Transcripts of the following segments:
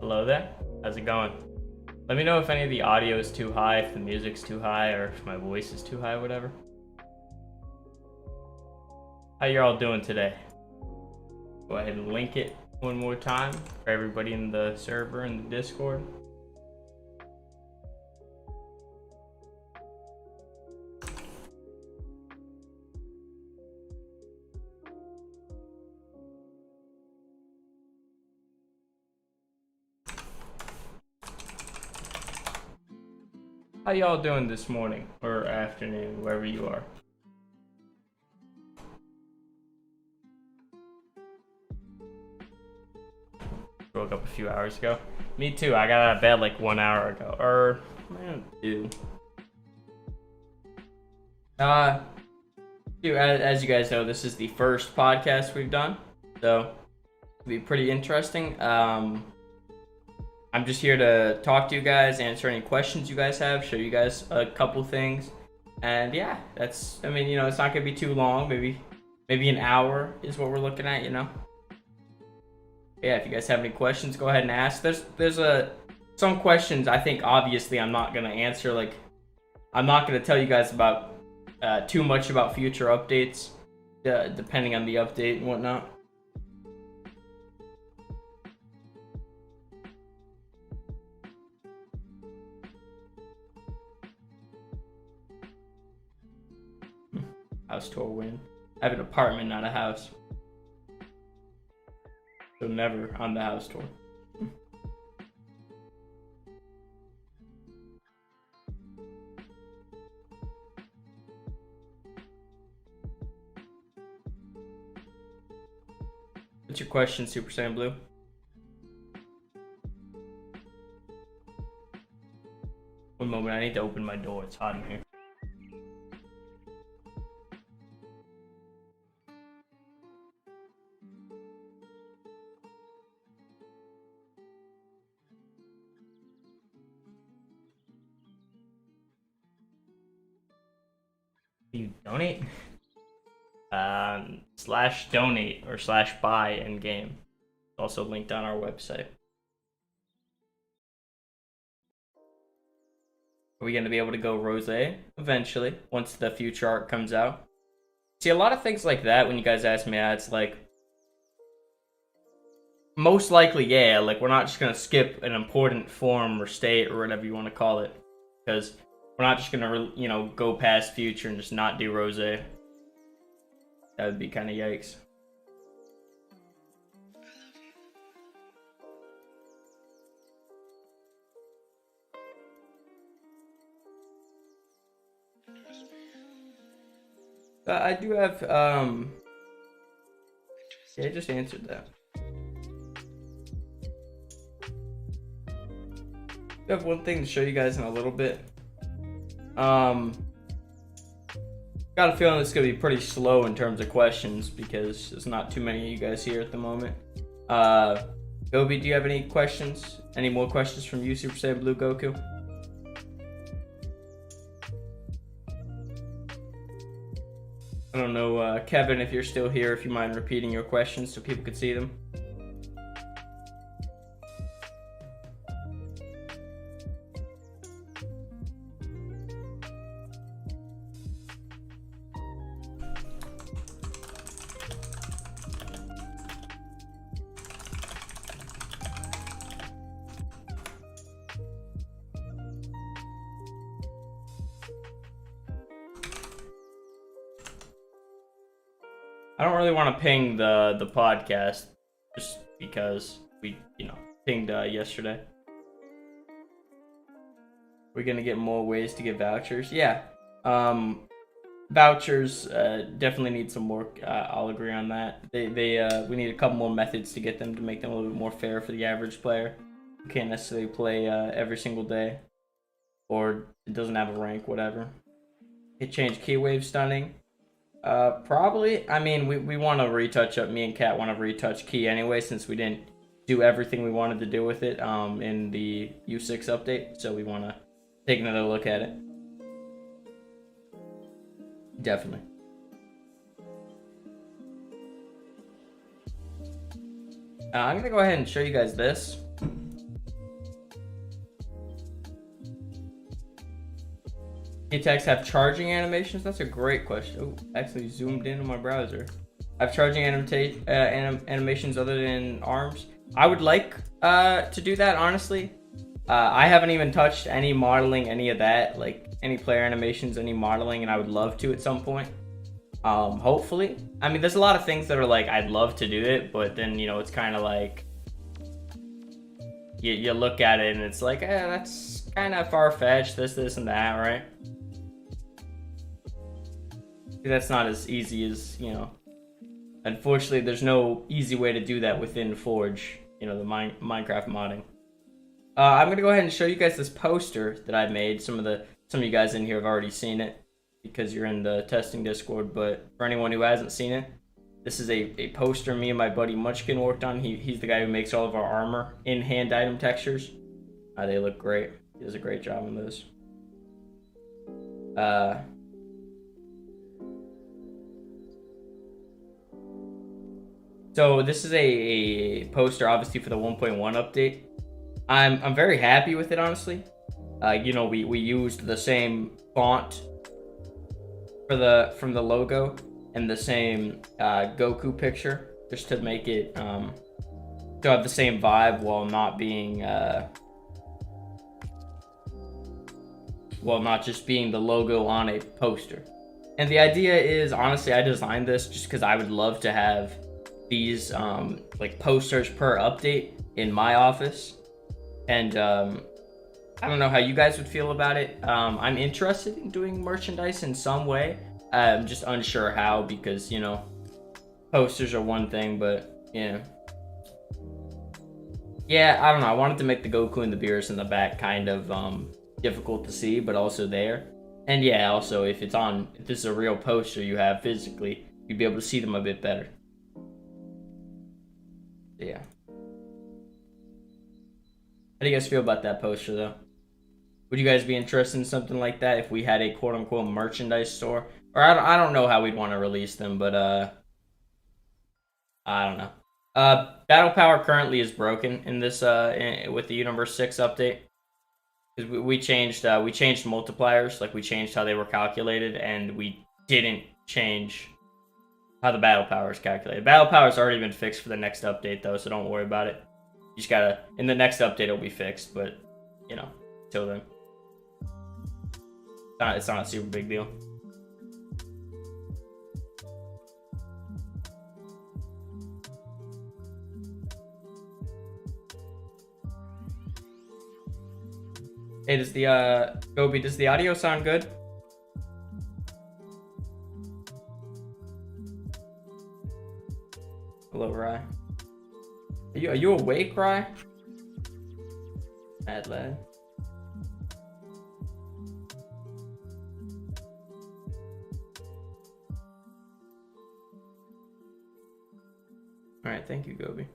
Hello there. How's it going? Let me know if any of the audio is too high, if the music's too high, or if my voice is too high, or whatever. How you all doing today? Go ahead and link it one more time for everybody in the server and the Discord. How y'all doing this morning or afternoon, wherever you are? Woke up a few hours ago. Me too. I got out of bed like 1 hour ago. Or two. As you guys know, this is the first podcast we've done, so it'll be pretty interesting. I'm just here to talk to you guys, answer any questions you guys have, show you guys a couple things, and yeah, it's not gonna be too long. Maybe an hour is what we're looking at, Yeah, if you guys have any questions, go ahead and ask. There's some questions I think obviously I'm not gonna answer. Like, I'm not gonna tell you guys about too much about future updates, depending on the update and whatnot. House tour win. I have an apartment, not a house. So never on the house tour. What's your question, Super Saiyan Blue? One moment, I need to open my door. It's hot in here. You donate? /donate or /buy in game. Also linked on our website. Are we going to be able to go rose eventually once the future art comes out? See, a lot of things like that, when you guys ask me, it's like, most likely, yeah, like we're not just going to skip an important form or state or whatever you want to call it, because we're not just going to, go past future and just not do rose. That would be kind of yikes. I do have, yeah, I just answered that. I have one thing to show you guys in a little bit. Got a feeling it's gonna be pretty slow in terms of questions because there's not too many of you guys here at the moment. Gobi, do you have any questions? Any more questions from you, Super Saiyan Blue Goku? I don't know, Kevin, if you're still here, if you mind repeating your questions so people could see them. I don't really want to ping the podcast just because we, pinged yesterday. We're going to get more ways to get vouchers. Yeah. Vouchers definitely need some work. I'll agree on that. We need a couple more methods to get them to make them a little bit more fair for the average player who can't necessarily play every single day or it doesn't have a rank, whatever. It changed Keywave stunning. Probably. I mean, we want to retouch up. Me and Kat want to retouch Key anyway, since we didn't do everything we wanted to do with it in the U6 update. So we want to take another look at it. Definitely. I'm going to go ahead and show you guys this. attacks have charging animations? That's a great question. Oh, actually zoomed in on my browser. Have charging animations other than arms? I would like to do that, honestly. I haven't even touched any modeling, any of that, like any player animations, any modeling, and I would love to at some point. Hopefully. I mean, there's a lot of things that are like, I'd love to do it, but then, you know, it's kind of like, you look at it and it's like, that's kind of far-fetched, this, and that, right? That's not as easy as, you know, unfortunately, there's no easy way to do that within Forge, you know, the Minecraft modding. I'm gonna go ahead and show you guys this poster that I made. Some of you guys in here have already seen it because you're in the testing Discord, but for anyone who hasn't seen it, this is a poster me and my buddy Munchkin worked on. He's the guy who makes all of our armor in hand item textures. They look great. He does a great job on those. So this is a poster, obviously, for the 1.1 update. I'm very happy with it, honestly. You know, we used the same font from the logo and the same Goku picture just to make it to have the same vibe while not being not just being the logo on a poster. And the idea is, honestly, I designed this just because I would love to have these like posters per update in my office. And I don't know how you guys would feel about it. I'm interested in doing merchandise in some way. I'm just unsure how, because, you know, posters are one thing, but, you know. Yeah, I don't know. I wanted to make the Goku and the Beerus in the back kind of difficult to see, but also there. And yeah, also, if this is a real poster you have physically, you'd be able to see them a bit better. Yeah. How do you guys feel about that poster, though? Would you guys be interested in something like that if we had a quote-unquote merchandise store? Or I don't know how we'd want to release them, but I don't know. Battle Power currently is broken in this with the Universe 6 update. Because we changed multipliers, like we changed how they were calculated, and we didn't change how the Battle Power is calculated. Battle Power's already been fixed for the next update, though, so don't worry about it. You just gotta, in the next update it'll be fixed, but, you know, till then. It's not a super big deal. Hey, does the, Gobi, does the audio sound good? Hello, Rye. Are you awake, Rye? Mad lad. Alright, thank you, Gobi.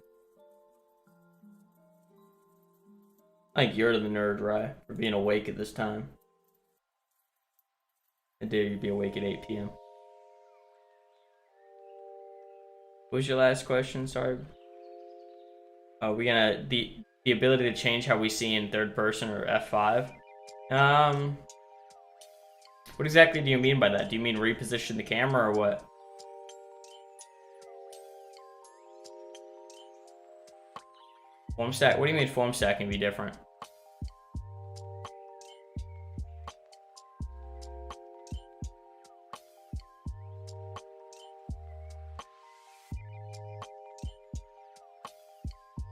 I think you're the nerd, Rye, for being awake at this time. I dare you be awake at 8 p.m. What was your last question? Sorry. Oh, we gonna the ability to change how we see in third person, or F5. What exactly do you mean by that? Do you mean reposition the camera or what? Form stack? What do you mean form stack can be different?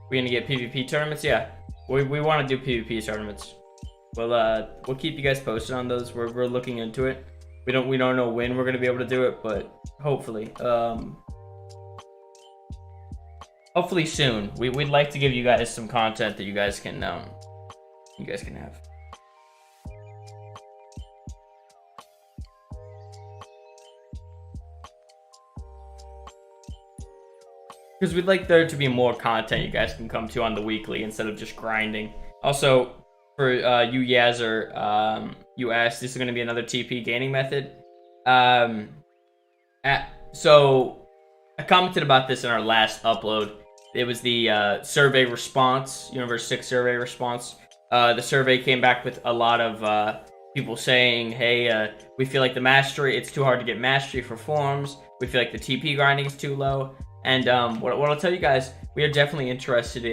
We gonna get PvP tournaments? Yeah, we want to do PvP tournaments. We'll keep you guys posted on those. We're looking into it. We don't know when we're gonna be able to do it, but hopefully, hopefully soon. We'd like to give you guys some content that you guys can have. Because we'd like there to be more content you guys can come to on the weekly instead of just grinding. Also, for you Yazzer, you asked, this is going to be another TP gaining method. So, I commented about this in our last upload. It was the survey response, Universe 6 survey response. The survey came back with a lot of people saying, hey, we feel like it's too hard to get mastery for forms. We feel like the TP grinding is too low. And what I'll tell you guys, we are definitely interested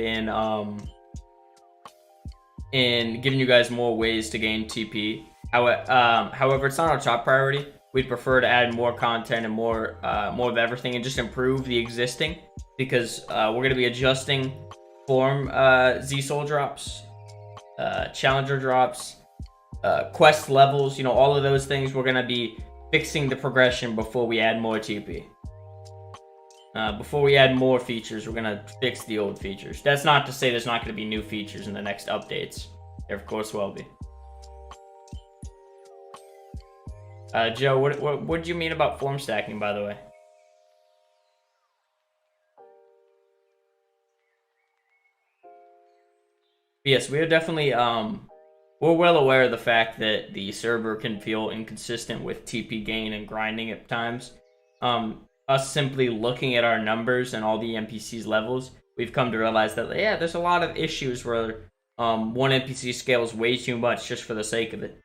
in giving you guys more ways to gain TP. However, it's not our top priority. We'd prefer to add more content and more of everything and just improve the existing, because we're going to be adjusting form Z-Soul drops, challenger drops, quest levels, all of those things. We're going to be fixing the progression before we add more TP. Before we add more features, we're going to fix the old features. That's not to say there's not going to be new features in the next updates. There, of course, will be. Joe, what do you mean about form stacking, by the way? Yes, we are definitely, we're well aware of the fact that the server can feel inconsistent with TP gain and grinding at times. Us simply looking at our numbers and all the NPCs' levels, we've come to realize that, yeah, there's a lot of issues where one NPC scales way too much just for the sake of it,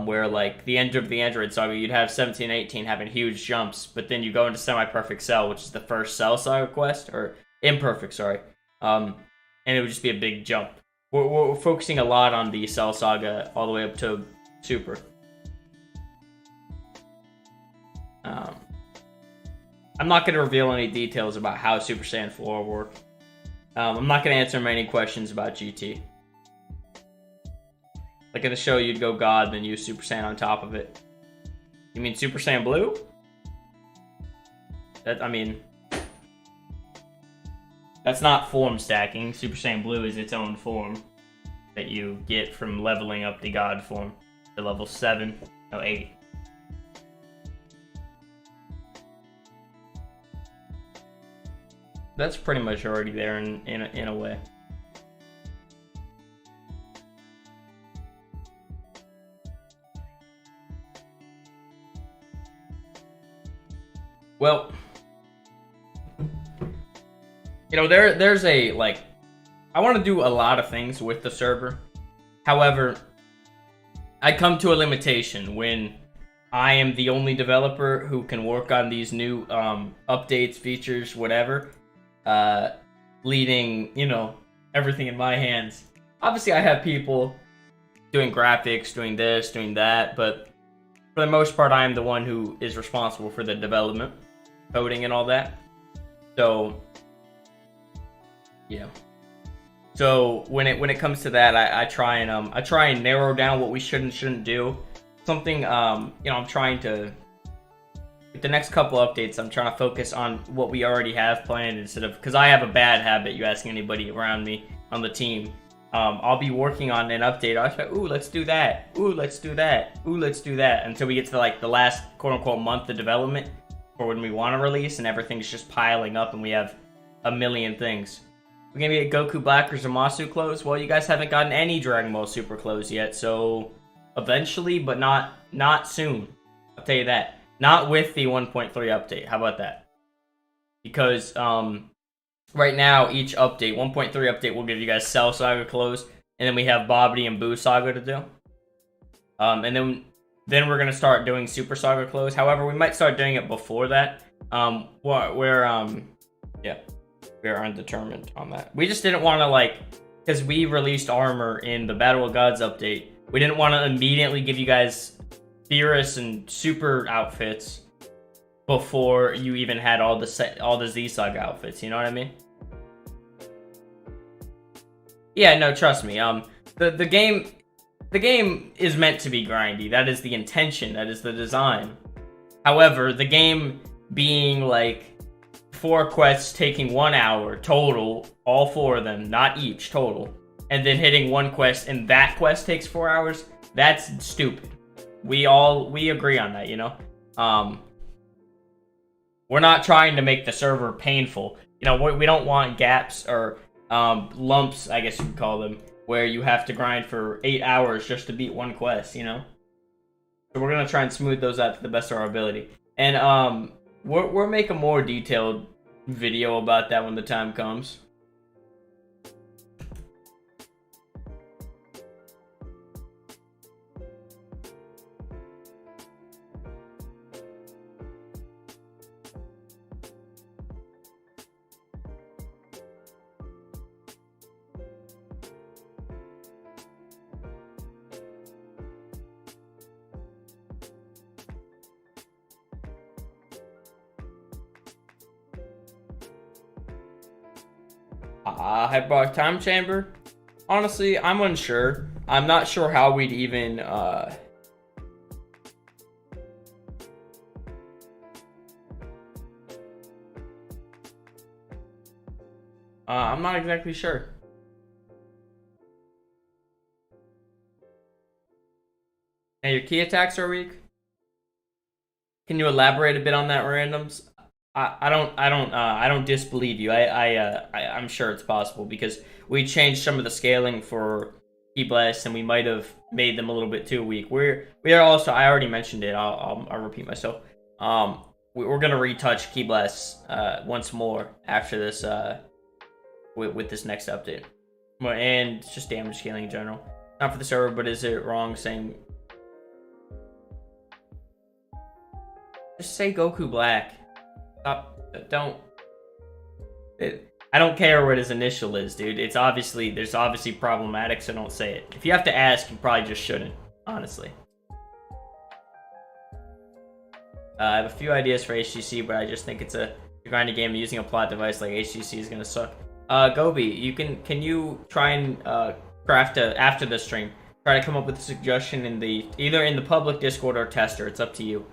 where, like, the end of the Android Saga, you'd have 17 and 18 having huge jumps, but then you go into Semi-Perfect Cell, which is the first Cell Saga quest, or Imperfect, sorry, and it would just be a big jump. We're focusing a lot on the Cell Saga all the way up to Super. I'm not going to reveal any details about how Super Saiyan 4 work. I'm not going to answer many questions about GT. Like in the show, you'd go God, then use Super Saiyan on top of it. You mean Super Saiyan Blue? That's not form stacking. Super Saiyan Blue is its own form that you get from leveling up the God form to level 7, no 8. That's pretty much already there in a way. Well, there's a, like, I want to do a lot of things with the server. However, I come to a limitation when I am the only developer who can work on these new updates, features, whatever, leading, everything in my hands. Obviously, I have people doing graphics, doing this, doing that, but for the most part, I am the one who is responsible for the development, coding, and all that. So, yeah. So when it comes to that, I try and narrow down what we should and shouldn't do. Something I'm trying to, with the next couple updates, I'm trying to focus on what we already have planned instead of, because I have a bad habit. You ask anybody around me on the team, I'll be working on an update. I'll say, ooh, let's do that. Ooh, let's do that. Ooh, let's do that. Until we get to like the last quote unquote month of development for when we want to release, and everything's just piling up and we have a million things. We're gonna get Goku Black or Zamasu clothes. Well, you guys haven't gotten any Dragon Ball Super clothes yet, so eventually, but not soon. I'll tell you that. Not with the 1.3 update. How about that? Because right now each update, 1.3 update, will give you guys Cell Saga clothes, and then we have Bobbity and Boo Saga to do. And then we're gonna start doing Super Saga clothes. However, we might start doing it before that. We are undetermined on that. We just didn't want to, because we released armor in the Battle of Gods update, we didn't want to immediately give you guys Beerus and Super outfits before you even had all the Z Saga outfits. You know what I mean? Yeah, no, trust me. The game is meant to be grindy. That is the intention. That is the design. However, the game being 4 quests taking 1 hour total, all 4 of them, not each, total, and then hitting 1 quest and that quest takes 4 hours, that's stupid. We agree on that, we're not trying to make the server painful. We don't want gaps or lumps, I guess you could call them, where you have to grind for 8 hours just to beat 1 quest, So we're gonna try and smooth those out to the best of our ability. And we'll make a more detailed video about that when the time comes. Hyperbolic time chamber. Honestly, I'm unsure. I'm not sure how we'd even I'm not exactly sure. And your key attacks are weak. Can you elaborate a bit on that, randoms? I don't disbelieve you. I'm sure it's possible because we changed some of the scaling for Key Blast and we might have made them a little bit too weak. We are also, I already mentioned it. I'll repeat myself. We're gonna retouch Key Blast once more after this with this next update, and just damage scaling in general. Not for the server, but is it wrong saying? Just say Goku Black. Stop. Don't. I don't care what his initial is, dude. There's obviously problematic, so don't say it. If you have to ask, you probably just shouldn't, honestly. I have a few ideas for HGC, but I just think it's a grinding game. Using a plot device like HGC is gonna suck. Gobi, can you try and craft after the stream? Try to come up with a suggestion either in the public Discord or tester. It's up to you.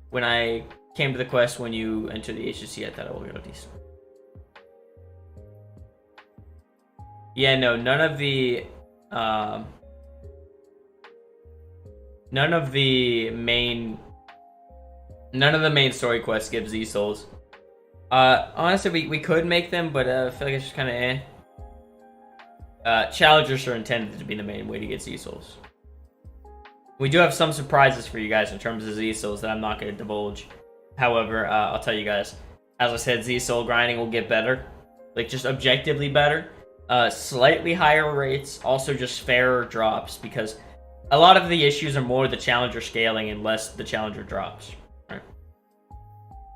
When I came to the quest, when you enter the HGC, I thought it would go decent. Yeah, no, none of the main story quests give Z souls. Honestly, we could make them, but I feel like it's just kind of challengers are intended to be the main way to get Z souls. We do have some surprises for you guys in terms of Z souls that I'm not going to divulge. However, I'll tell you guys, as I said, Z soul grinding will get better, like just objectively better. Slightly higher rates, also just fairer drops, because a lot of the issues are more the challenger scaling and less the challenger drops. Right?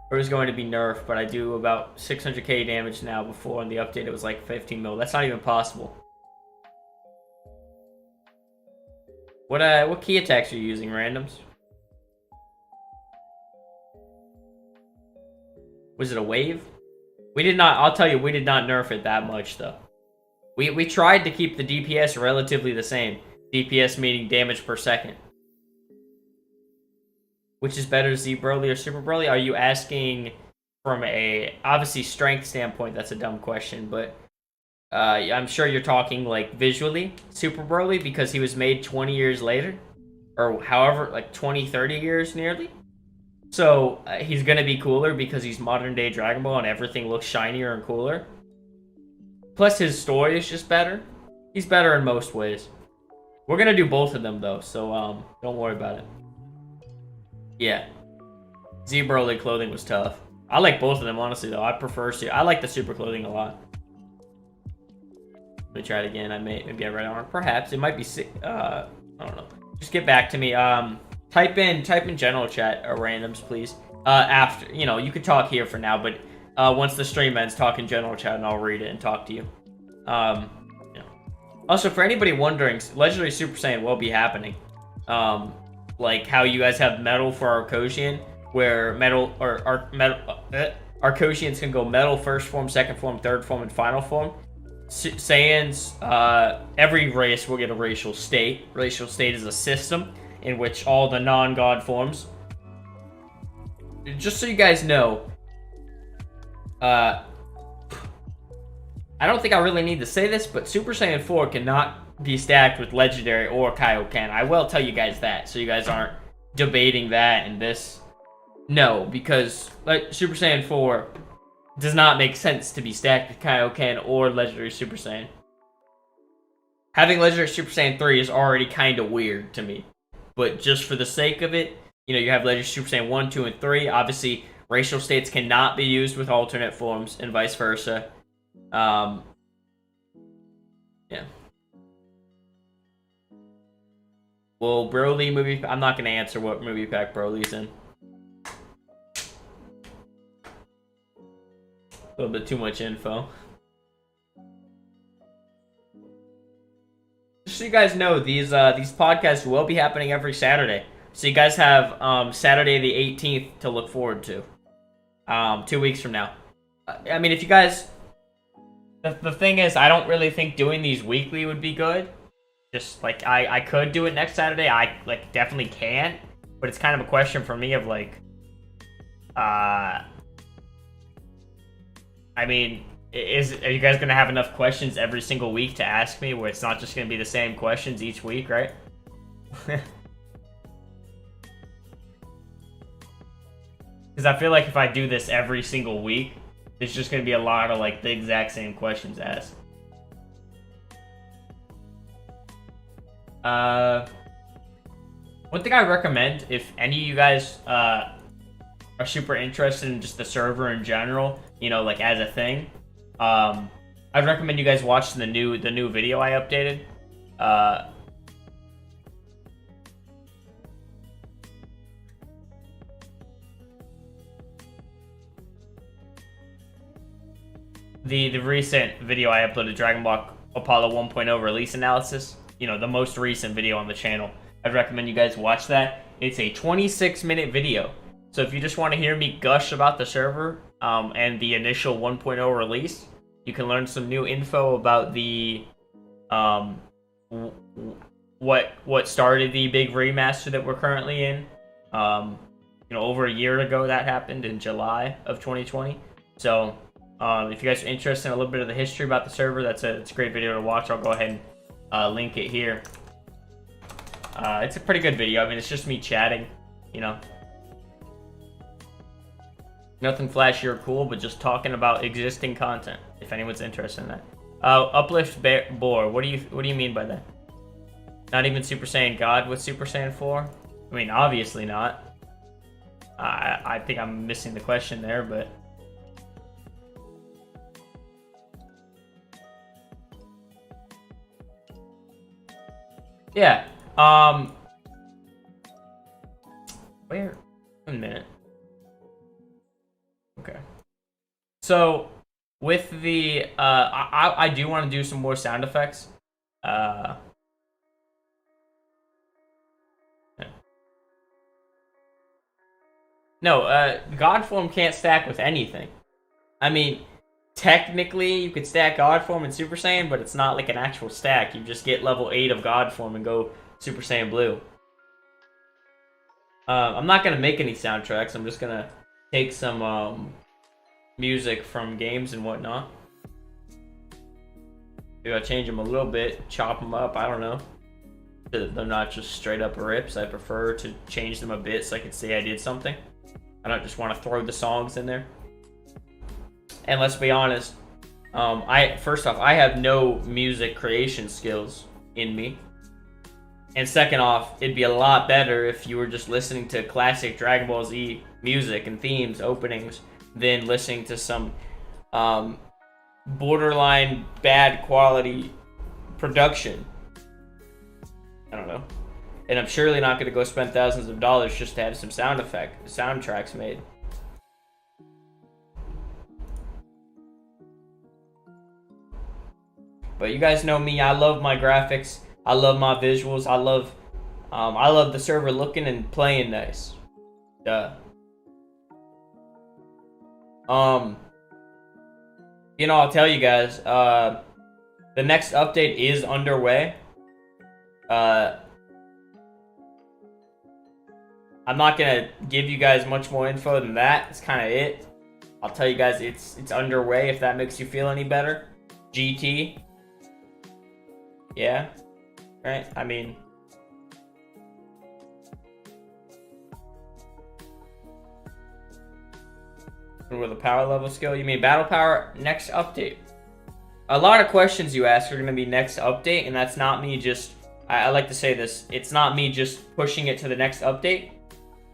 It was going to be nerfed, but I do about 600k damage now. Before on the update it was like 15 mil. That's not even possible. What key attacks are you using, randoms? Was it a wave? We did not, I'll tell you, we did not nerf it that much though. We tried to keep the DPS relatively the same. DPS meaning damage per second. Which is better, Z Broly or Super Broly? Are you asking from a, obviously, strength standpoint? That's a dumb question, but I'm sure you're talking like visually Super Broly because he was made 20 years later, or however, like 20, 30 years nearly. So he's gonna be cooler because he's modern day Dragon Ball and everything looks shinier and cooler. Plus his story is just better. He's better in most ways. We're gonna do both of them though, so don't worry about it. Yeah, Z Broly clothing was tough. I like both of them honestly though. I like the super clothing a lot. Let me try it again. Maybe I read on it. Perhaps it might be sick. I don't know. Just get back to me. Type in general chat randoms, please. After, you could talk here for now, but once the stream ends, talk in general chat and I'll read it and talk to you. Also, for anybody wondering, Legendary Super Saiyan will be happening. Like how you guys have metal for Arcosian, where Arcosians can go metal first form, second form, third form, and final form. Saiyans, every race will get a racial state. Racial state is a system in which all the non-god forms. Just so you guys know, I don't think I really need to say this, but Super Saiyan 4 cannot be stacked with Legendary or Kaioken. I will tell you guys that, so you guys aren't debating that and this. No, because Super Saiyan 4 does not make sense to be stacked with Kaioken or Legendary Super Saiyan. Having Legendary Super Saiyan 3 is already kind of weird to me. But just for the sake of it, you have Legendary Super Saiyan 1, 2, and 3. Obviously, racial states cannot be used with alternate forms and vice versa. Yeah. Well, Broly movie... I'm not going to answer what movie pack Broly's in. A little bit too much info. Just so you guys know, these podcasts will be happening every Saturday. So you guys have Saturday the 18th to look forward to. 2 weeks from now. I mean, if you guys The thing is, I don't really think doing these weekly would be good. Just like I could do it next Saturday. I like definitely can, but it's kind of a question for me of like, I mean, are you guys gonna have enough questions every single week to ask me, where it's not just gonna be the same questions each week, right? Because I feel like if I do this every single week, there's just gonna be a lot of like the exact same questions asked. One thing I recommend, if any of you guys are super interested in just the server in general, you know, like as a thing, I'd recommend you guys watch the new video I updated. The recent video I uploaded, Dragon Ball Apollo 1.0 release analysis, you know, the most recent video on the channel. I'd recommend you guys watch that. It's a 26-minute video. So if you just want to hear me gush about the server and the initial 1.0 release, you can learn some new info about the what started the big remaster that we're currently in. You know, over a year ago that happened in July of 2020. So if you guys are interested in a little bit of the history about the server, it's a great video to watch. I'll go ahead and link it here. It's a pretty good video. I mean, it's just me chatting, you know. Nothing flashy or cool, but just talking about existing content, if anyone's interested in that. Uplift Boar, what do you mean by that? Not even Super Saiyan God with Super Saiyan 4? I mean, obviously not. I think I'm missing the question there, but... Yeah, where? A minute. Okay. So, with the, I do want to do some more sound effects. No, Godform can't stack with anything. I mean, technically, you could stack Godform and Super Saiyan, but it's not like an actual stack. You just get level 8 of Godform and go Super Saiyan Blue. I'm not going to make any soundtracks. I'm just going to take some music from games and whatnot. Maybe I'll change them a little bit, chop them up, I don't know. They're not just straight up rips. I prefer to change them a bit so I can say I did something. I don't just want to throw the songs in there. And let's be honest, first off, I have no music creation skills in me. And second off, it'd be a lot better if you were just listening to classic Dragon Ball Z music and themes, openings, than listening to some borderline bad quality production. I don't know. And I'm surely not going to go spend thousands of dollars just to have some soundtracks made. But you guys know me, I love my graphics, I love my visuals, I love the server looking and playing nice. Duh. You know, I'll tell you guys, the next update is underway. I'm not gonna give you guys much more info than that. It's kind of it. I'll tell you guys it's underway if that makes you feel any better. GT. Yeah. Right? I mean... with a power level skill? You mean battle power? Next update. A lot of questions you ask are going to be next update, and that's not me just... I like to say this. It's not me just pushing it to the next update.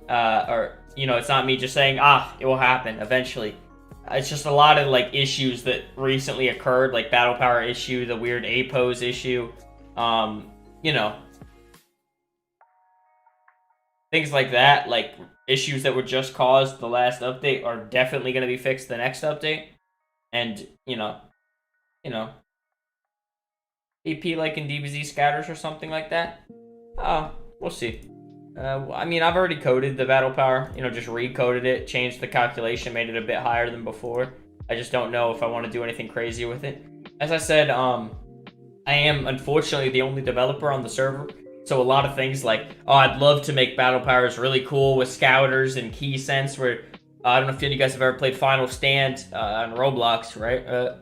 Or, you know, it's not me just saying, it will happen eventually. It's just a lot of, like, issues that recently occurred, like battle power issue, the weird A-pose issue. You know. Things like that, like issues that were just caused the last update are definitely going to be fixed the next update. And, you know, AP like in DBZ scatters or something like that. We'll see. I mean, I've already coded the battle power, you know, just recoded it, changed the calculation, made it a bit higher than before. I just don't know if I want to do anything crazy with it. as I said, I am unfortunately the only developer on the server. So a lot of things like, oh, I'd love to make battle powers really cool with scouters and key sense. Where I don't know if any of you guys have ever played Final Stand on Roblox, right?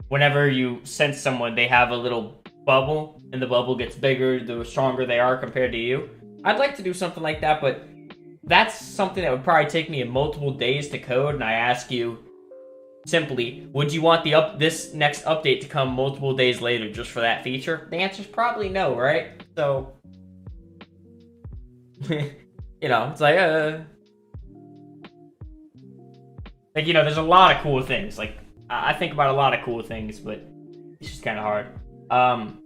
Whenever you sense someone, they have a little bubble, and the bubble gets bigger the stronger they are compared to you. I'd like to do something like that, but that's something that would probably take me multiple days to code. And I ask you simply, would you want this next update to come multiple days later just for that feature? The answer is probably no, right? So, it's like, there's a lot of cool things. Like, I think about a lot of cool things, but it's just kind of hard. I'm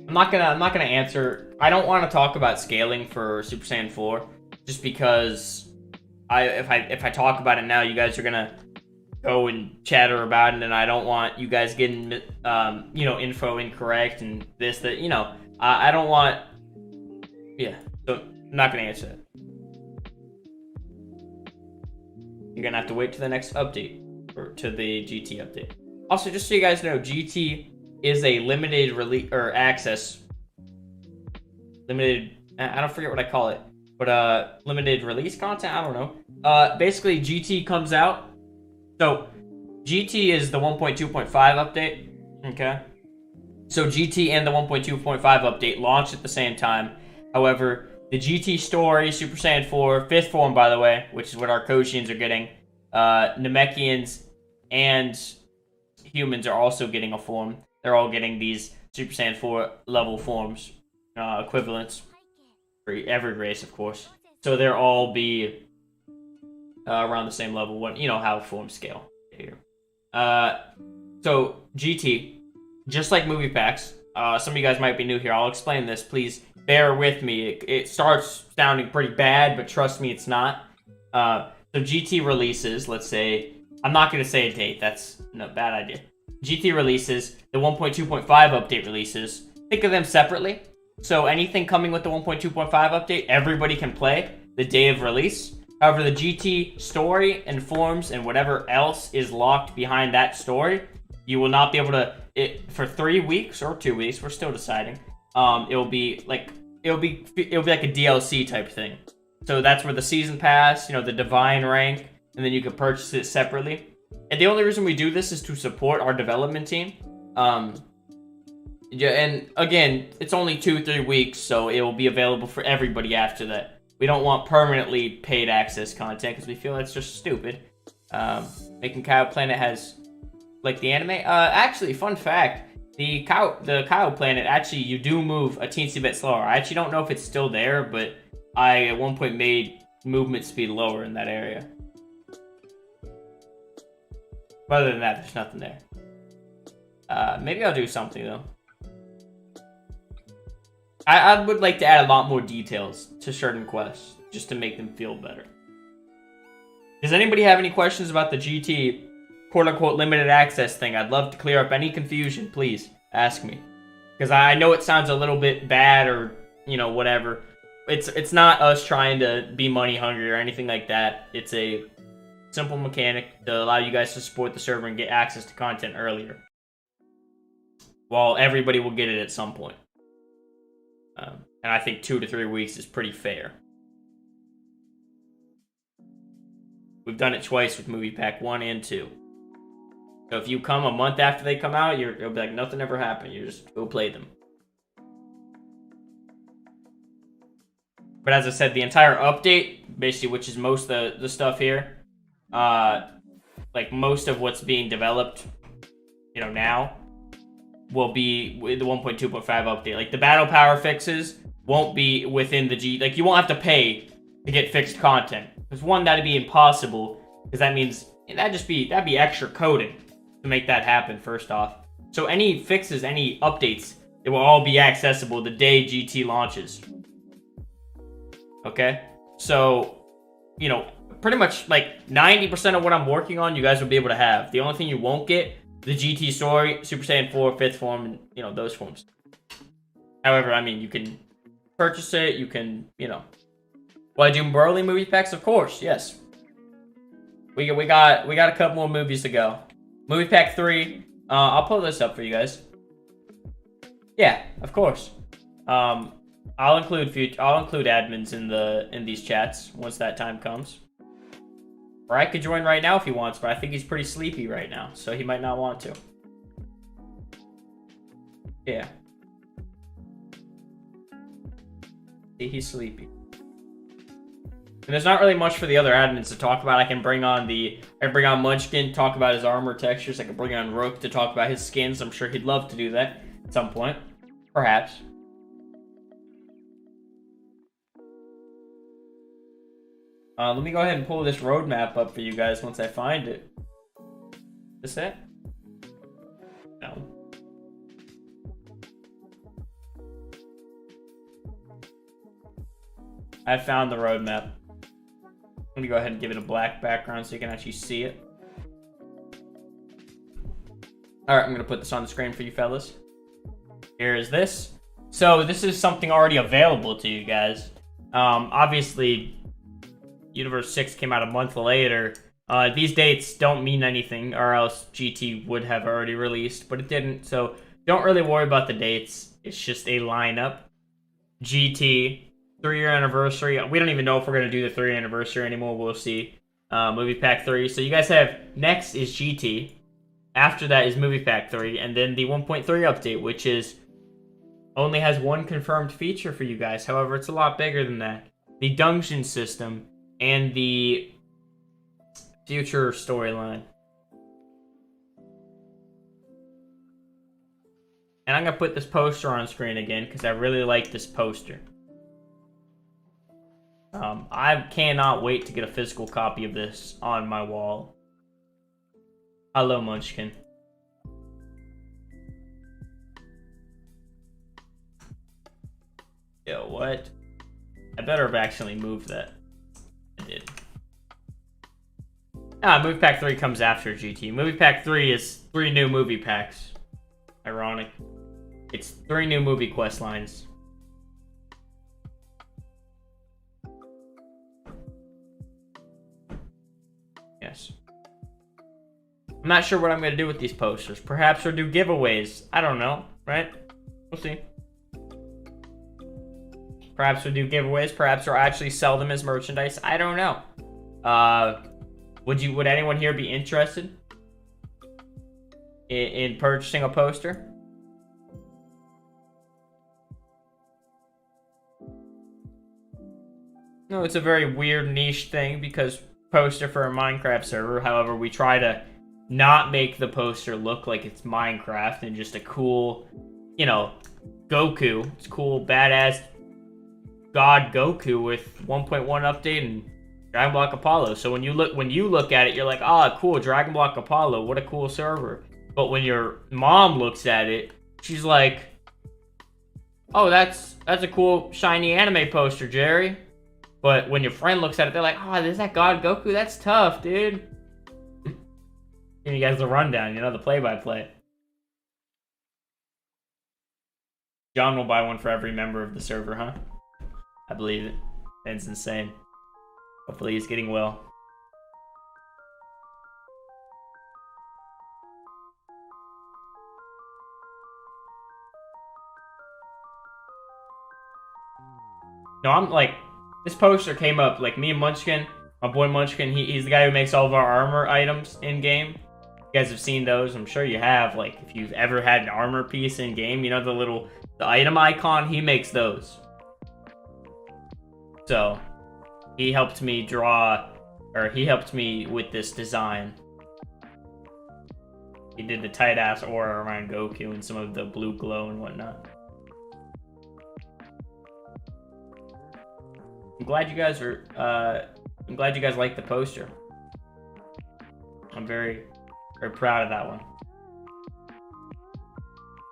not gonna answer. I don't want to talk about scaling for Super Saiyan 4, just because if I talk about it now, you guys are gonna go and chatter about it, and I don't want you guys getting info incorrect and this that I don't want. Yeah, so I'm not gonna answer that. You're gonna have to wait to the next update, or to the GT update. Also, just so you guys know, GT is a limited release or access. Limited, I don't forget what I call it, but limited release content. I don't know. Basically, GT comes out. So, GT is the 1.2.5 update. Okay. So GT and the 1.2.5 update launched at the same time. However, the GT story, Super Saiyan 4, 5th form, by the way, which is what our Koshians are getting, Namekians and humans are also getting a form. They're all getting these Super Saiyan 4 level forms, equivalents, for every race, of course. So they'll all be around the same level, how forms scale here. So GT, just like movie packs, some of you guys might be new here. I'll explain this. Please bear with me. It starts sounding pretty bad, but trust me, it's not. So GT releases, let's say, I'm not going to say a date. That's no bad idea. GT releases, the 1.2.5 update releases. Think of them separately. So anything coming with the 1.2.5 update, everybody can play the day of release. However, the GT story and forms and whatever else is locked behind that story, you will not be able to, for 3 weeks or 2 weeks, we're still deciding. It'll be like a DLC type thing. So that's where the season pass, the divine rank, and then you can purchase it separately. And the only reason we do this is to support our development team. Yeah, and again, it's only 2-3 weeks, so it will be available for everybody after that. We don't want permanently paid access content because we feel that's just stupid. Making Cow Planet has, like the anime. Actually, fun fact: the Cow Planet, actually, you do move a teensy bit slower. I actually don't know if it's still there, but I at one point made movement speed lower in that area. But other than that, there's nothing there. Maybe I'll do something though. I would like to add a lot more details to certain quests, just to make them feel better. Does anybody have any questions about the GT quote-unquote limited access thing? I'd love to clear up any confusion. Please, ask me. Because I know it sounds a little bit bad or, whatever. It's not us trying to be money hungry or anything like that. It's a simple mechanic to allow you guys to support the server and get access to content earlier. While everybody will get it at some point. And I think 2 to 3 weeks is pretty fair. We've done it twice with Movie Pack 1 and 2. So if you come a month after they come out, you'll be like, nothing ever happened. You just go play them. But as I said, the entire update, basically, which is most of the stuff here, like most of what's being developed, now, will be with the 1.2.5 update. Like the battle power fixes won't be within the like you won't have to pay to get fixed content. Because one, that'd be impossible, because that means that'd be extra coding to make that happen, first off. So any fixes, any updates, it will all be accessible the day GT launches. Okay? So, pretty much like 90% of what I'm working on, you guys will be able to have. The only thing you won't get, the GT story, Super Saiyan 4, 5th form, and, those forms. However, you can purchase it, you can, Will I do Broly movie packs? Of course, yes. We got a couple more movies to go. Movie pack 3. I'll pull this up for you guys. Yeah, of course. I'll include admins in these chats once that time comes. Or I could join right now if he wants, but I think he's pretty sleepy right now, so he might not want to. Yeah. See, he's sleepy. And there's not really much for the other admins to talk about. I can bring on Munchkin, talk about his armor textures. I can bring on Rook to talk about his skins. I'm sure he'd love to do that at some point. Perhaps. Let me go ahead and pull this roadmap up for you guys once I find it. Is this it? No. I found the roadmap. I'm gonna go ahead and give it a black background so you can actually see it. Alright, I'm gonna put this on the screen for you fellas. Here is this. So this is something already available to you guys. Obviously, Universe 6 came out a month later. These dates don't mean anything, or else GT would have already released, but it didn't, so don't really worry about the dates. It's just a lineup. GT, 3-year anniversary. We don't even know if we're going to do the 3-year anniversary anymore. We'll see. Movie Pack 3. So you guys have, next is GT. After that is Movie Pack 3, and then the 1.3 update, which is only has one confirmed feature for you guys. However, it's a lot bigger than that. The dungeon system and the future storyline. And I'm going to put this poster on screen again because I really like this poster. I cannot wait to get a physical copy of this on my wall. Hello, Munchkin. Yo, what? I better have actually moved that. I did. Movie Pack 3 comes after GT. Movie Pack 3 is 3 new movie packs. Ironic. It's 3 new movie quest lines. Yes. I'm not sure what I'm going to do with these posters. Perhaps we'll do giveaways. I don't know, right? We'll see. Perhaps we'll do giveaways. Perhaps we'll actually sell them as merchandise. I don't know. Would anyone here be interested in purchasing a poster? No, it's a very weird niche thing because poster for a Minecraft server. However, we try to not make the poster look like it's Minecraft and just a cool, Goku. It's cool, badass God Goku with 1.1 update and Dragon Block Apollo. So when you look at it, you're like, ah, cool, Dragon Block Apollo, what a cool server. But when your mom looks at it, she's like, oh, that's a cool shiny anime poster, Jerry. But when your friend looks at it, they're like, oh, is that God Goku? That's tough, dude. Giving you guys the rundown, the play-by-play. John will buy one for every member of the server, huh? I believe it. That's insane. Hopefully he's getting well. No, I'm like, this poster came up, like me and Munchkin, my boy Munchkin, he's the guy who makes all of our armor items in-game. You guys have seen those, I'm sure you have. Like, if you've ever had an armor piece in-game, the item icon, he makes those. So, he helped me with this design. He did the tight-ass aura around Goku and some of the blue glow and whatnot. I'm glad you guys like the poster. I'm very, very proud of that one.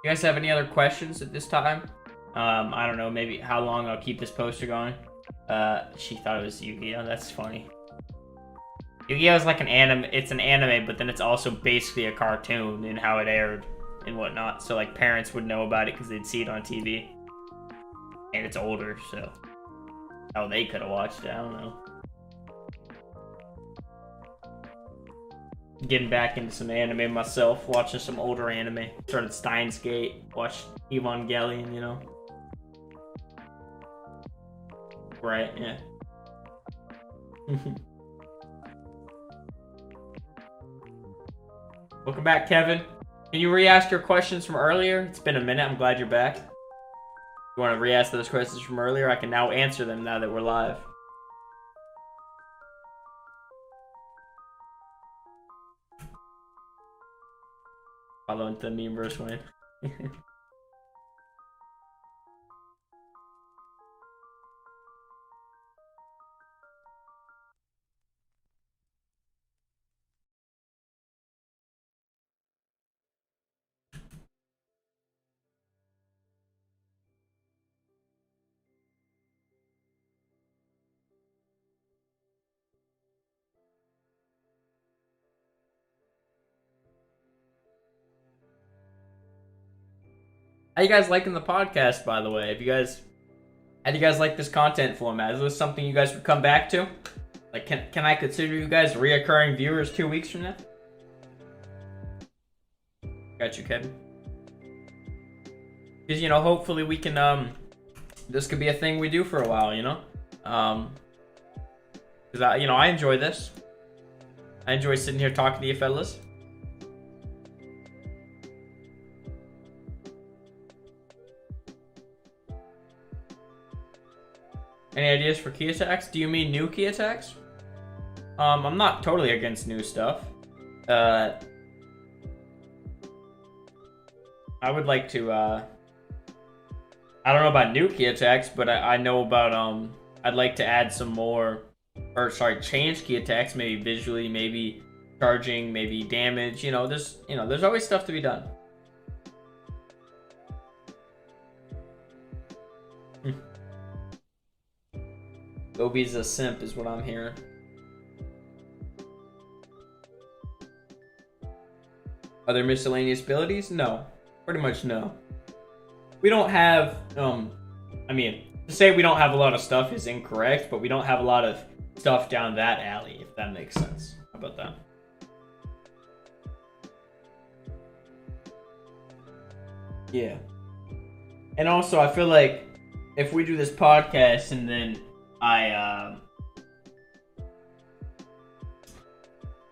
You guys have any other questions at this time? I don't know, maybe how long I'll keep this poster going. She thought it was Yu-Gi-Oh! That's funny. Yu-Gi-Oh! Is like an anime, it's an anime, but then it's also basically a cartoon in how it aired and whatnot. So like parents would know about it because they'd see it on TV. And it's older, so how they could have watched it, I don't know. getting back into some anime myself, watching some older anime. Started Steins Gate, watched Evangelion, you know. Right, yeah. Welcome back, Kevin. Can you re-ask your questions from earlier? It's been a minute. I'm glad you're back. You want to re-ask those questions from earlier? I can now answer them now that we're live. Following the meme verse win. How you guys liking the podcast, by the way? How do you guys like this content format? Is this something you guys would come back to? Like, can I consider you guys reoccurring viewers 2 weeks from now? Got you, Kevin. Because, you know, hopefully we can, this could be a thing we do for a while, you know? Because, I enjoy this. I enjoy sitting here talking to you fellas. Any ideas for key attacks? Do you mean new key attacks? I'm not totally against new stuff. I would like to, I don't know about new key attacks, but I know about, I'd like to add some more, change key attacks, maybe visually, maybe charging, maybe damage, there's always stuff to be done. Gobi's a simp is what I'm hearing. Are there miscellaneous abilities? No. Pretty much no. We don't have, to say we don't have a lot of stuff is incorrect, but we don't have a lot of stuff down that alley, if that makes sense. How about that? Yeah. And also, I feel like if we do this podcast and then and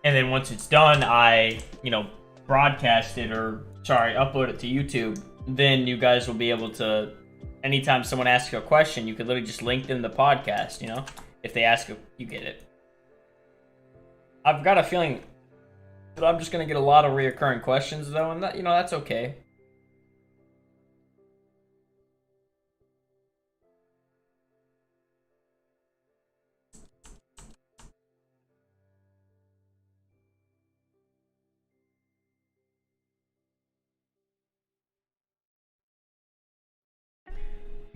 then once it's done, I broadcast it upload it to YouTube, then you guys will be able to, anytime someone asks you a question, you could literally just link them the podcast, if they ask you get it. I've got a feeling that I'm just going to get a lot of reoccurring questions though, and that, that's okay.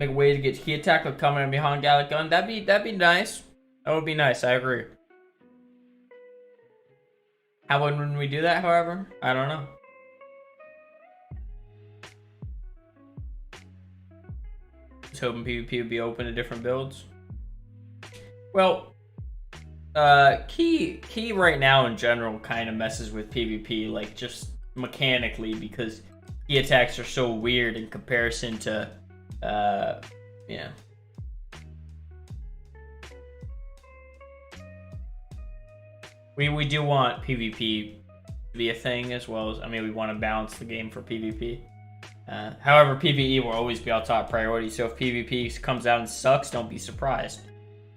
Make a way to get key attack with coming in behind Gallic gun. That'd be nice. That would be nice. I agree. How would we do that? However, I don't know. Just hoping PvP would be open to different builds. Well, key right now in general kind of messes with PvP, like just mechanically, because key attacks are so weird in comparison to. Yeah. We do want PvP to be a thing as well as, we want to balance the game for PvP. However, PvE will always be our top priority, so if PvP comes out and sucks, don't be surprised.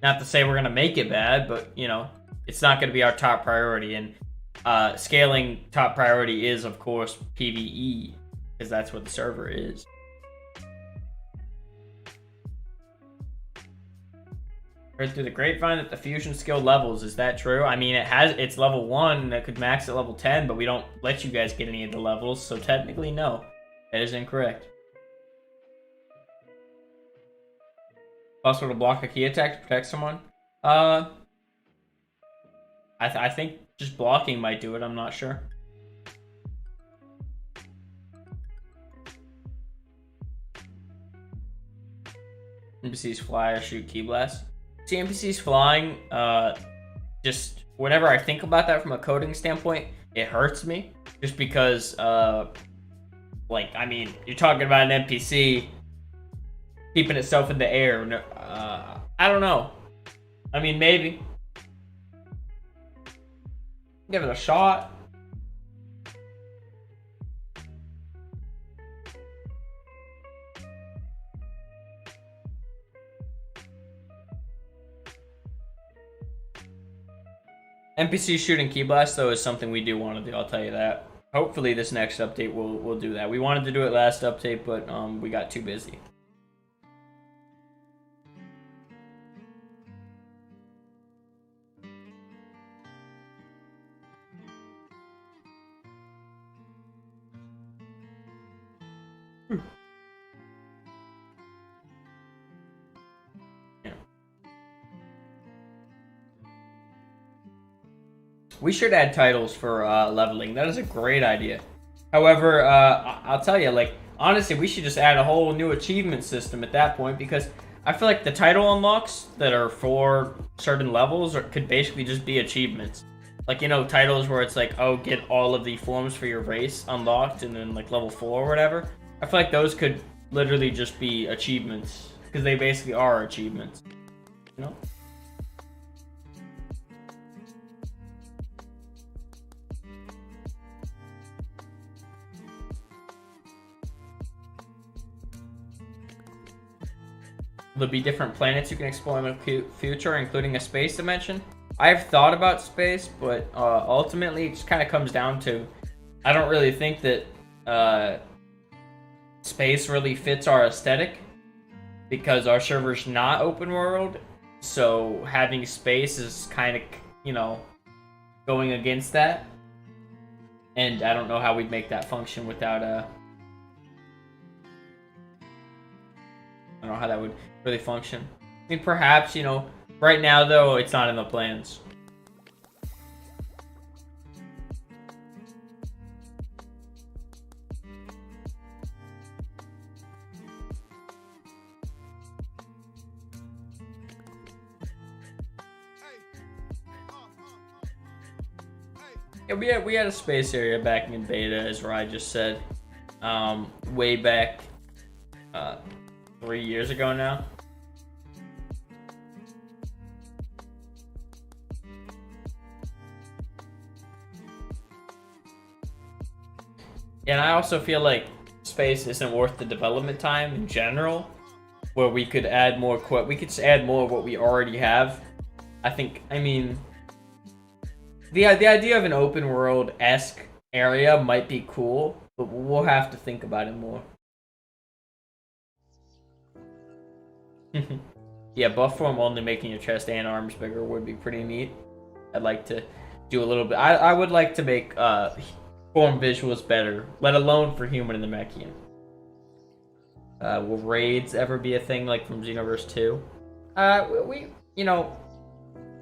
Not to say we're going to make it bad, but, it's not going to be our top priority, and scaling top priority is, of course, PvE, because that's what the server is. Heard through the grapevine that the fusion skill levels. Is that true? It's level 1 that could max at level 10, but we don't let you guys get any of the levels, so technically no. That is incorrect. Possible to block a key attack to protect someone? I think just blocking might do it, I'm not sure. NPCs fly or shoot key blasts. See, NPCs flying, just whenever I think about that from a coding standpoint, it hurts me just because, like, I mean, you're talking about an NPC keeping itself in the air. I don't know. I mean, maybe. Give it a shot. NPC shooting key blast though is something we do want to do. I'll tell you that. Hopefully this next update will do that. We wanted to do it last update, but we got too busy. We should add titles for leveling. That is a great idea. However, I'll tell you, like, honestly, we should just add a whole new achievement system at that point, because I feel like the title unlocks that are for certain levels could basically just be achievements. Like, you know, titles where it's like, oh, get all of the forms for your race unlocked and then like level 4 or whatever. I feel like those could literally just be achievements, because they basically are achievements. You know? There'll be different planets you can explore in the future, including a space dimension. I've thought about space, but ultimately it just kind of comes down to, I don't really think that space really fits our aesthetic, because our server's not open world, so having space is kind of, you know, going against that. And I don't know how we'd make that function without I don't know how that would really function. I mean, perhaps, you know, right now, though, it's not in the plans. Yeah, we had a space area back in beta, as Rye just said, way back 3 years ago now. And I also feel like space isn't worth the development time in general, where we could add more we could just add more of what we already have. I mean, the idea of an open world-esque area might be cool, but we'll have to think about it more. Yeah, buff form only making your chest and arms bigger would be pretty neat. I'd like to do a little bit. I would like to make form visuals better, let alone for human and the Mechian. Will raids ever be a thing like from Xenoverse 2? We you know,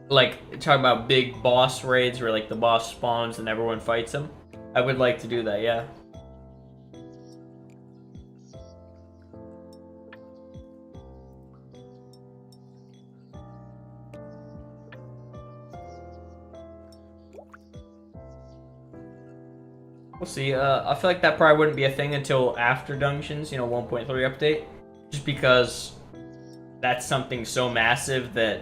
like talking about big boss raids where like the boss spawns and everyone fights him. I would like to do that, yeah. We'll see. I feel like that probably wouldn't be a thing until after Dungeons, you know, 1.3 update. Just because that's something so massive that,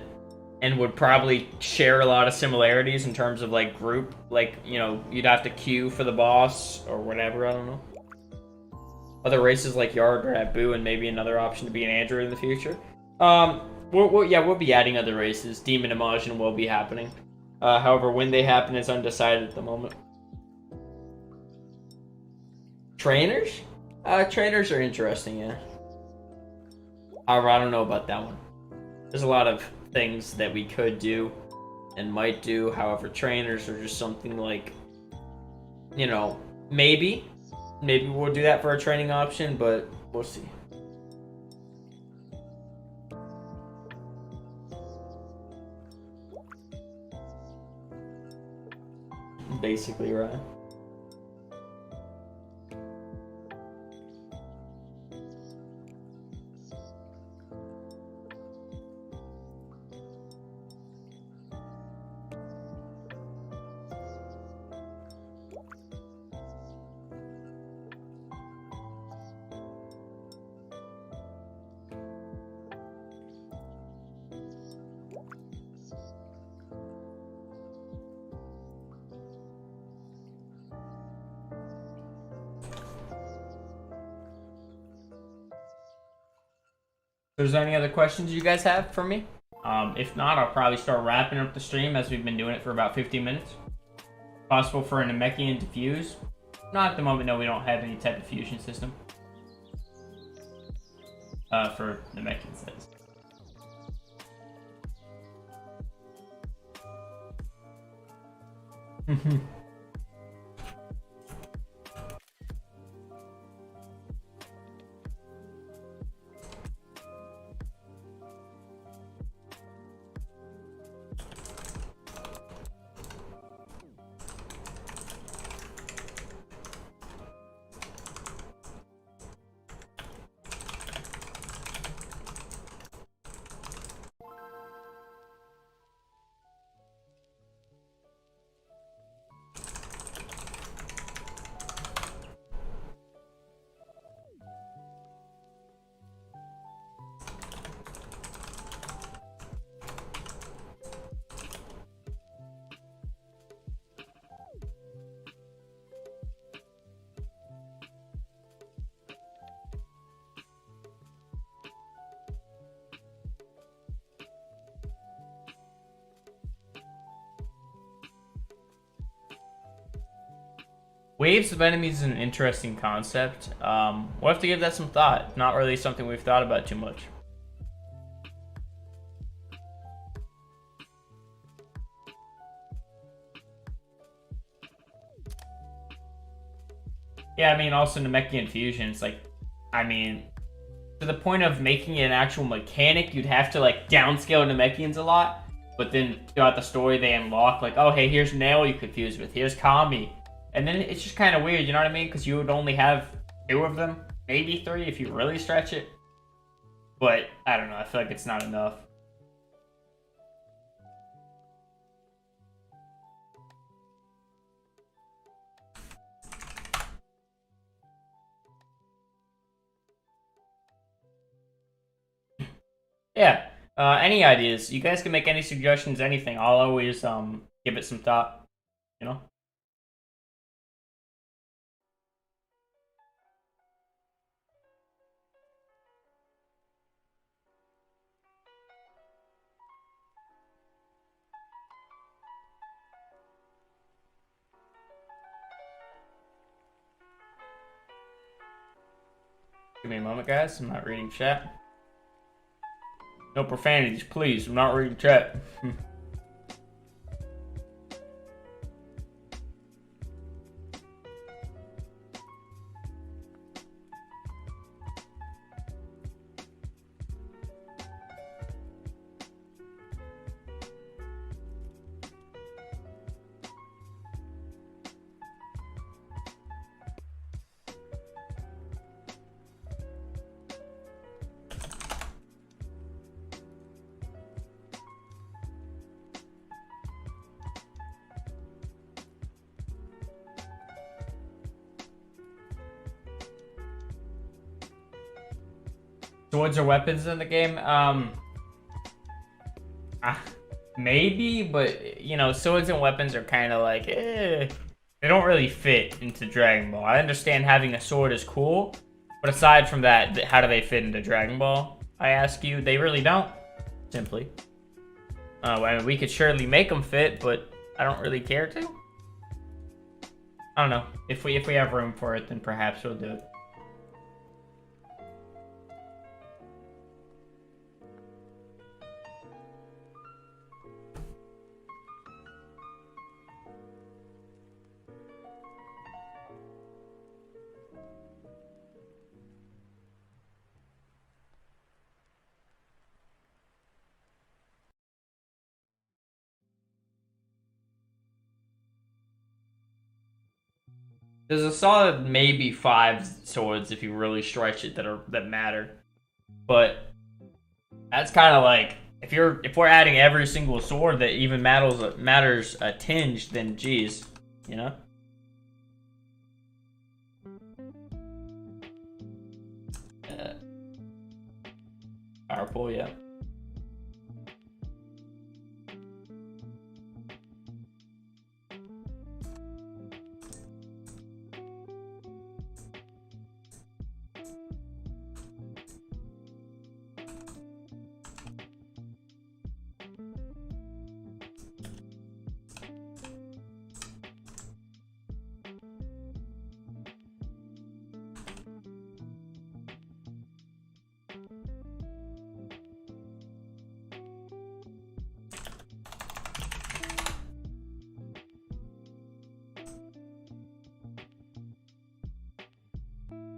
and would probably share a lot of similarities in terms of like group. Like, you know, you'd have to queue for the boss or whatever, I don't know. Other races like Yard or Abu, and maybe another option to be an android in the future. We'll be adding other races. Demon Imagine will be happening. However, when they happen is undecided at the moment. Trainers? Trainers are interesting, yeah. However, I don't know about that one. There's a lot of things that we could do and might do. However, trainers are just something like, you know, maybe we'll do that for a training option, but we'll see. Basically, right. If there's any other questions you guys have for me? If not, I'll probably start wrapping up the stream as we've been doing it for about 15 minutes. Possible for a Namekian to fuse? Not at the moment, no, we don't have any type of fusion system. For Namekian says. Waves of enemies is an interesting concept. We'll have to give that some thought. Not really something we've thought about too much. Yeah, I mean, also Namekian fusion. It's like, I mean, to the point of making it an actual mechanic, you'd have to like downscale Namekians a lot. But then throughout the story, they unlock like, oh, hey, here's Nail you could fuse with. Here's Kami. And then it's just kind of weird, you know what I mean? Because you would only have 2 of them, maybe 3 if you really stretch it. But, I don't know, I feel like it's not enough. Yeah, any ideas? You guys can make any suggestions, anything. I'll always give it some thought, you know? Give me a moment, guys. I'm not reading chat. No profanities, please. I'm not reading chat. Swords or weapons in the game? Maybe, but, you know, swords and weapons are kind of like, they don't really fit into Dragon Ball. I understand having a sword is cool, but aside from that, how do they fit into Dragon Ball? I ask you, they really don't, simply. I mean, we could surely make them fit, but I don't really care to. I don't know. If we have room for it, then perhaps we'll do it. There's a solid maybe 5 swords if you really stretch it that matter, but that's kind of like if we're adding every single sword that even matters a tinge, then geez, you know. Powerful, yeah.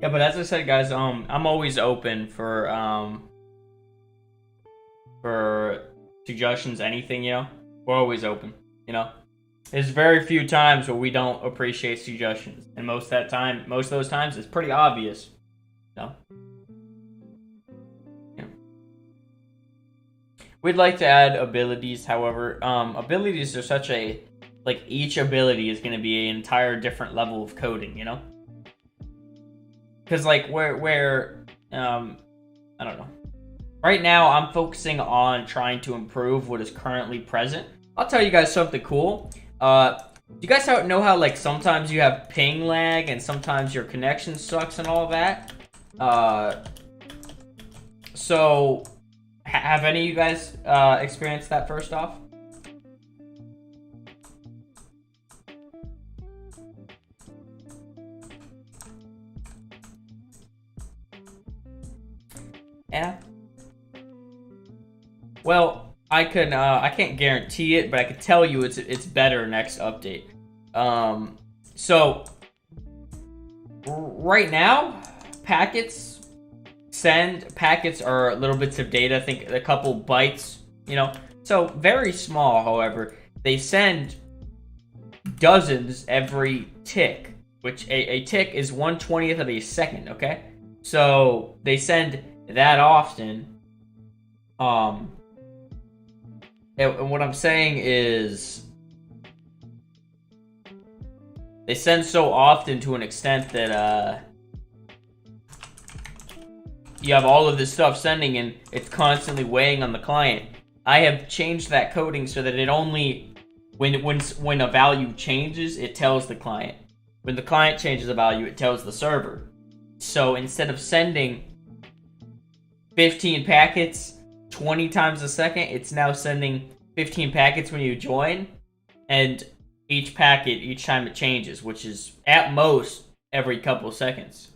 Yeah, but as I said, guys, I'm always open for suggestions, anything, we're always open, There's very few times where we don't appreciate suggestions, and most of those times, it's pretty obvious, you know. Yeah. We'd like to add abilities, however, abilities are such a each ability is going to be an entire different level of coding, because where I don't know. Right now, I'm focusing on trying to improve what is currently present. I'll tell you guys something cool. Do you guys know how sometimes you have ping lag and sometimes your connection sucks and all that? So have any of you guys experienced that first off? Yeah. Well, I can't guarantee it, but I can tell you it's better next update. So right now, packets are little bits of data. I think a couple bytes, So very small, however, they send dozens every tick, which a tick is 1/20th of a second. Okay, so they send that often. And what I'm saying is, they send so often to an extent that you have all of this stuff sending and it's constantly weighing on the client. I have changed that coding so that it only, when a value changes, it tells the client. When the client changes a value, it tells the server. So instead of sending 15 packets 20 times a second, it's now sending 15 packets when you join, and each packet, each time it changes, which is at most every couple seconds.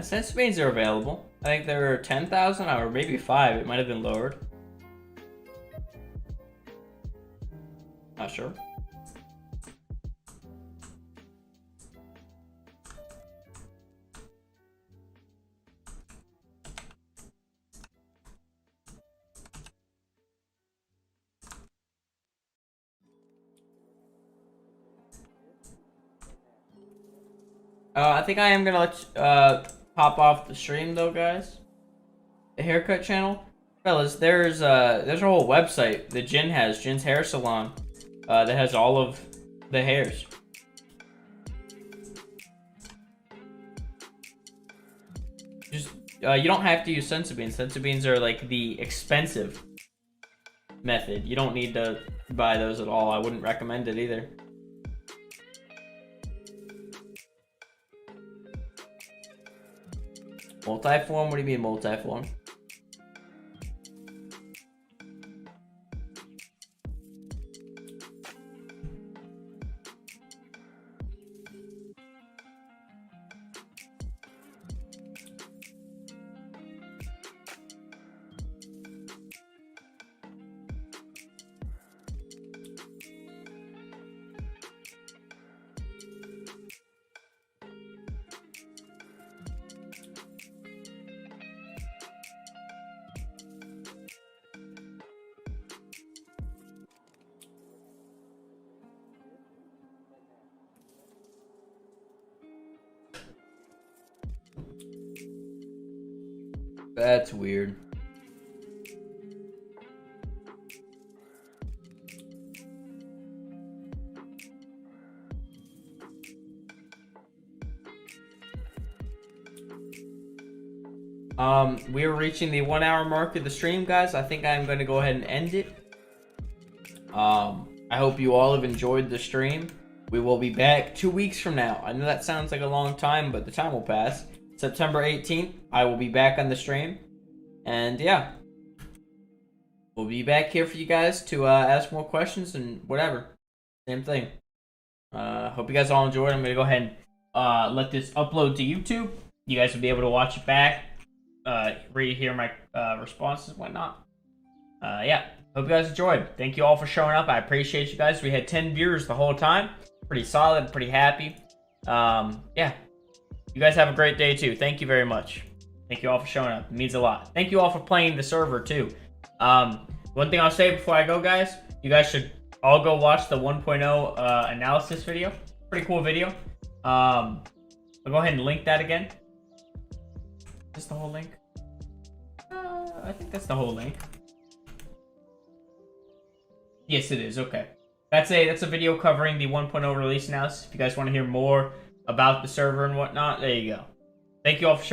Sense beans are available. I think there are 10,000 or maybe 5. It might have been lowered. Not sure. I think I am gonna let pop off the stream though, guys. The haircut channel, fellas. There's a whole website that Jin's hair salon, that has all of the hairs. Just you don't have to use sensu beans. Sensu beans are the expensive method. You don't need to buy those at all. I wouldn't recommend it either. Multiform? What do you mean multiform? That's weird. We are reaching the 1 hour mark of the stream, guys. I think I'm going to go ahead and end it. I hope you all have enjoyed the stream. We will be back 2 weeks from now. I know that sounds like a long time, but the time will pass. September 18th, I will be back on the stream. And yeah, we'll be back here for you guys to ask more questions and whatever. Same thing. Hope you guys all enjoyed. I'm going to go ahead and let this upload to YouTube. You guys will be able to watch it back, hear my responses and whatnot. Yeah, hope you guys enjoyed. Thank you all for showing up. I appreciate you guys. We had 10 viewers the whole time. Pretty solid, pretty happy. Yeah, you guys have a great day too. Thank you very much. Thank you all for showing up. It means a lot. Thank you all for playing the server too. One thing I'll say before I go, guys, you guys should all go watch the 1.0 analysis video. Pretty cool video. I'll go ahead and link that again. Is this the whole link? I think that's the whole link. Yes, it is. Okay. That's a video covering the 1.0 release analysis. If you guys want to hear more about the server and whatnot, there you go. Thank you all for showing